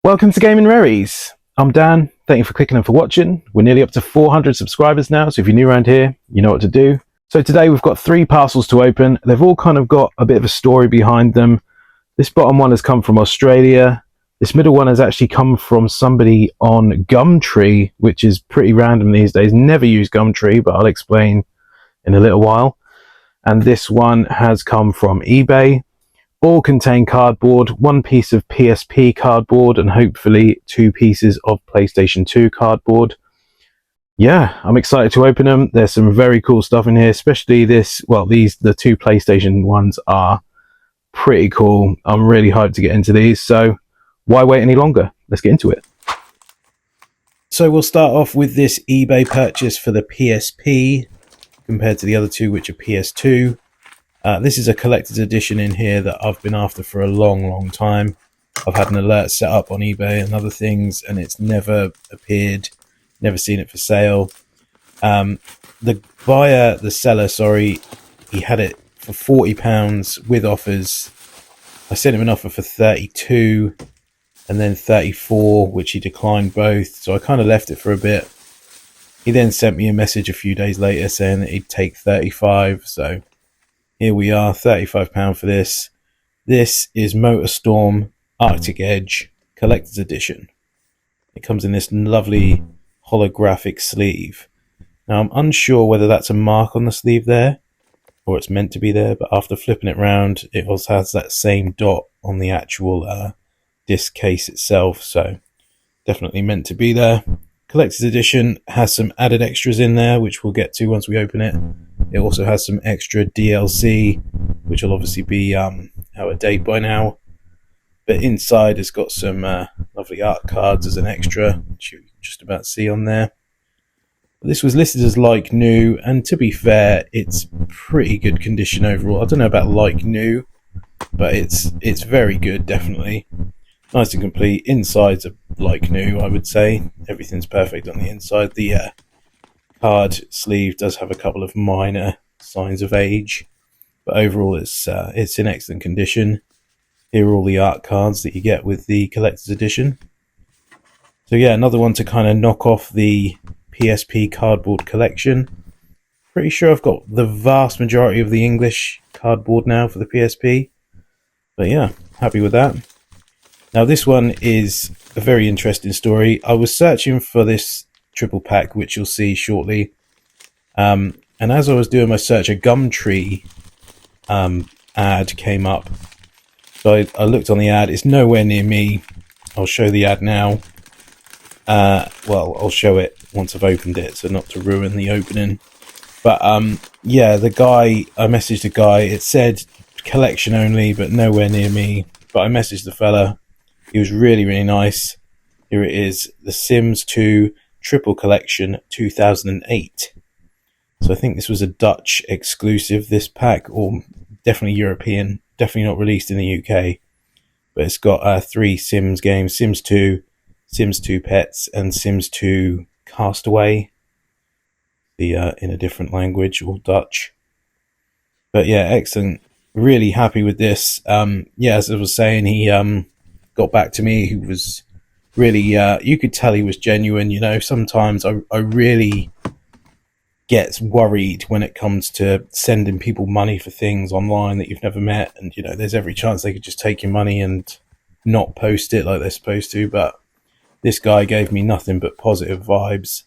Welcome to Gaming Rarities. I'm Dan. Thank you for clicking and for watching. We're nearly up to 400 subscribers now, so if you're new around here, you know what to do. So today we've got 3 parcels to open. They've all kind of got a bit of a story behind them. This bottom one has come from Australia. This middle one has actually come from somebody on Gumtree, which is pretty random these days. Never use Gumtree, but I'll explain in a little while. And this one has come from eBay. All contain cardboard, 1 piece of PSP cardboard, and hopefully 2 pieces of PlayStation 2 cardboard. Yeah, I'm excited to open them. There's some very cool stuff in here, especially this. Well, the 2 PlayStation ones are pretty cool. I'm really hyped to get into these. So why wait any longer? Let's get into it. So we'll start off with this eBay purchase for the PSP compared to the other 2, which are PS2. This is a collector's edition in here that I've been after for a long time. I've had an alert set up on eBay and other things, and it's never appeared, never seen it for sale. The seller, he had it for £40 with offers. I sent him an offer for 32 and then 34, which he declined both, so I kind of left it for a bit. He then sent me a message a few days later saying that he'd take 35, so here we are, £35 for this. This is MotorStorm Arctic Edge Collector's Edition. It comes in this lovely holographic sleeve. Now, I'm unsure whether that's a mark on the sleeve there, or it's meant to be there, but after flipping it round, it also has that same dot on the actual disc case itself, so definitely meant to be there. Collector's Edition has some added extras in there, which we'll get to once we open it. It also has some extra DLC, which will obviously be out of date by now. But inside it's got some lovely art cards as an extra, which you can just about see on there. But this was listed as like new, and to be fair, it's pretty good condition overall. I don't know about like new, but it's very good, definitely. Nice and complete. Inside's like new, I would say. Everything's perfect on the inside. The card sleeve does have a couple of minor signs of age, but overall it's in excellent condition. Here are all the art cards that you get with the collector's edition. So yeah, another one to kind of knock off the PSP cardboard collection. Pretty sure I've got the vast majority of the English cardboard now for the PSP, but yeah, happy with that. Now this one is a very interesting story. I was searching for this triple pack, which you'll see shortly. And as I was doing my search, a Gumtree ad came up. So I looked on the ad. It's nowhere near me. I'll show the ad now. Well, I'll show it once I've opened it, so not to ruin the opening. But yeah, I messaged the guy. It said collection only, but nowhere near me. But I messaged the fella. He was really nice. Here it is, the Sims 2 Triple Collection 2008. So I think this was a Dutch exclusive, this pack, or definitely European, definitely not released in the UK. But it's got 3 Sims games, Sims 2, Sims 2 Pets, and Sims 2 Castaway. In a different language, all Dutch. But yeah, excellent. Really happy with this. Yeah, as I was saying, he got back to me. He was really, you could tell he was genuine. You know, sometimes I really get worried when it comes to sending people money for things online that you've never met, and you know, there's every chance they could just take your money and not post it like they're supposed to. But this guy gave me nothing but positive vibes,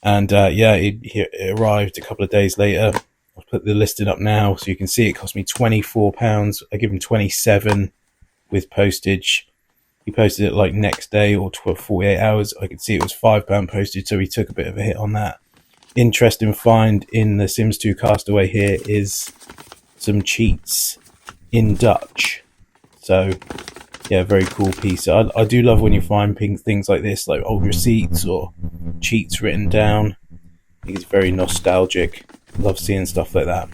and yeah, it arrived a couple of days later. I'll put the listing up now so you can see it cost me £24. I give him 27 with postage. He posted it like next day or 48 hours. I could see it was £5 postage, so he took a bit of a hit on that. Interesting find in the Sims 2 Castaway here is some cheats in Dutch. So yeah, very cool piece. I do love when you find things like this, like old receipts or cheats written down. I think it's very nostalgic. Love seeing stuff like that.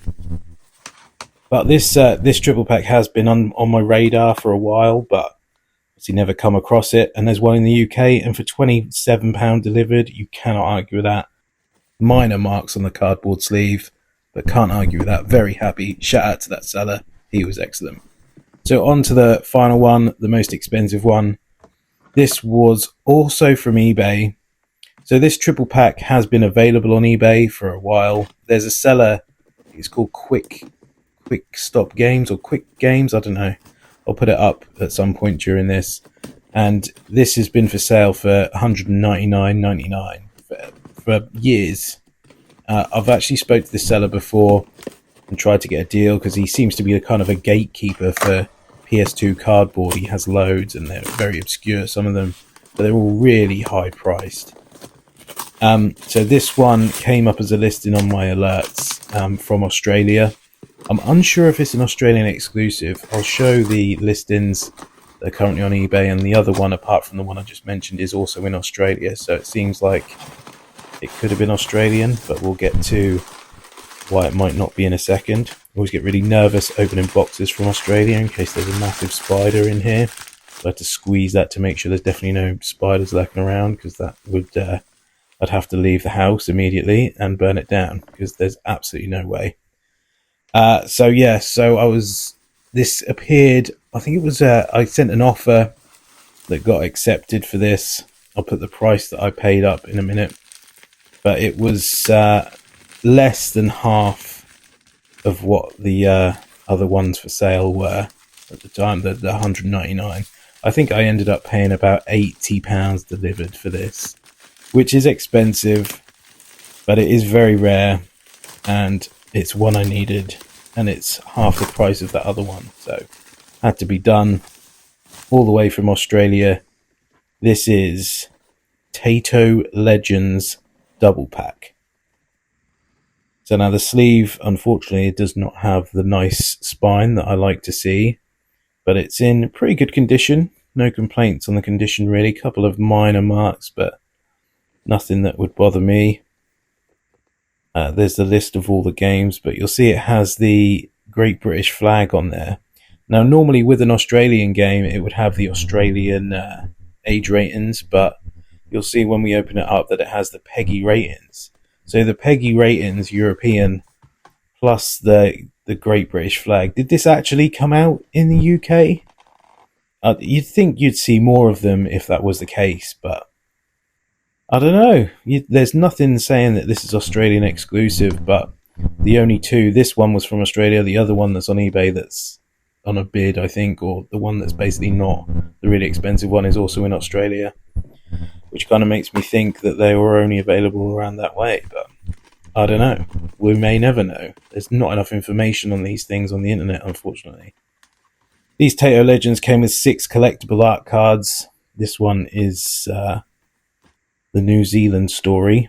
But this triple pack has been on my radar for a while, but obviously never come across it. And there's one in the UK, and for £27 delivered, you cannot argue with that. Minor marks on the cardboard sleeve, but can't argue with that. Very happy. Shout out to that seller. He was excellent. So on to the final one, the most expensive one. This was also from eBay. So this triple pack has been available on eBay for a while. There's a seller, it's called Quick Stop Games or Quick Games, I don't know. I'll put it up at some point during this. And this has been for sale for $199.99 for years. I've actually spoke to this seller before and tried to get a deal because he seems to be a kind of a gatekeeper for PS2 cardboard. He has loads and they're very obscure, some of them, but they're all really high priced. So this one came up as a listing on my alerts from Australia. I'm unsure if it's an Australian exclusive. I'll show the listings that are currently on eBay, and the other one, apart from the one I just mentioned, is also in Australia. So it seems like it could have been Australian, but we'll get to why it might not be in a second. I always get really nervous opening boxes from Australia in case there's a massive spider in here. So I had to squeeze that to make sure there's definitely no spiders lurking around, because that would I'd have to leave the house immediately and burn it down, because there's absolutely no way. So this appeared, I think it was, I sent an offer that got accepted for this. I'll put the price that I paid up in a minute, but it was less than half of what the other ones for sale were at the time, the 199. I think I ended up paying about £80 delivered for this, which is expensive, but it is very rare, and it's one I needed, and it's half the price of that other one, so had to be done. All the way from Australia. This is Taito Legends double pack. So now the sleeve, unfortunately, does not have the nice spine that I like to see, but it's in pretty good condition. No complaints on the condition really. A couple of minor marks, but nothing that would bother me. There's the list of all the games, but you'll see it has the Great British flag on there. Now, normally with an Australian game, it would have the Australian age ratings, but you'll see when we open it up that it has the PEGI ratings. So the PEGI ratings, European, plus the Great British flag. Did this actually come out in the UK? You'd think you'd see more of them if that was the case, but I don't know. There's nothing saying that this is Australian exclusive, but the only two, this one was from Australia, the other one that's on eBay that's on a bid, I think, or the one that's basically not the really expensive one, is also in Australia, which kind of makes me think that they were only available around that way, but I don't know. We may never know. There's not enough information on these things on the internet, unfortunately. These Taito Legends came with 6 collectible art cards. This one is the New Zealand story.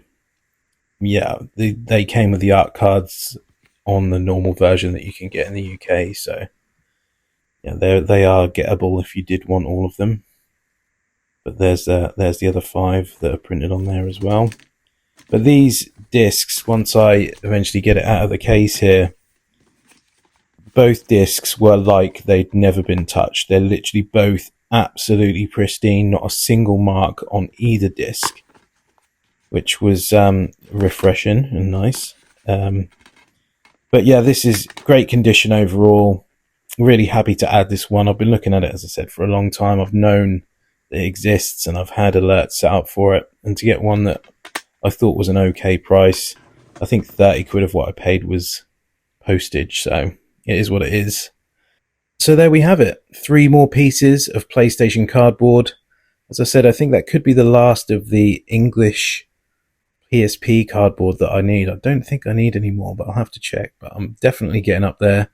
Yeah, they came with the art cards on the normal version that you can get in the UK, so yeah, they are gettable if you did want all of them. But there's the other 5 that are printed on there as well. But these discs, once I eventually get it out of the case here, both discs were like they'd never been touched. They're literally both absolutely pristine, not a single mark on either disc, which was refreshing and nice. But yeah, this is great condition overall. Really happy to add this one. I've been looking at it, as I said, for a long time. I've known that it exists and I've had alerts set up for it. And to get one that I thought was an okay price, I think 30 quid of what I paid was postage. So it is what it is. So there we have it. 3 more pieces of PlayStation cardboard. As I said, I think that could be the last of the English PSP cardboard that I need. I don't think I need any more, but I'll have to check. But I'm definitely getting up there.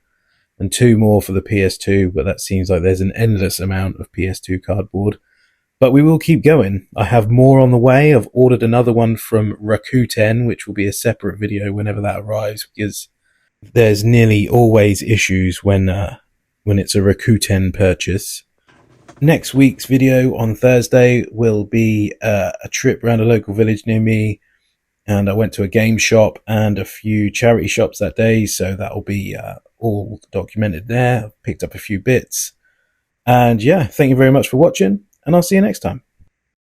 And 2 more for the PS2, but that seems like there's an endless amount of PS2 cardboard. But we will keep going. I have more on the way. I've ordered another one from Rakuten, which will be a separate video whenever that arrives, because there's nearly always issues when it's a Rakuten purchase. Next week's video on Thursday will be a trip around a local village near me, and I went to a game shop and a few charity shops that day, so that will be all documented there. I've picked up a few bits. And yeah, thank you very much for watching, and I'll see you next time.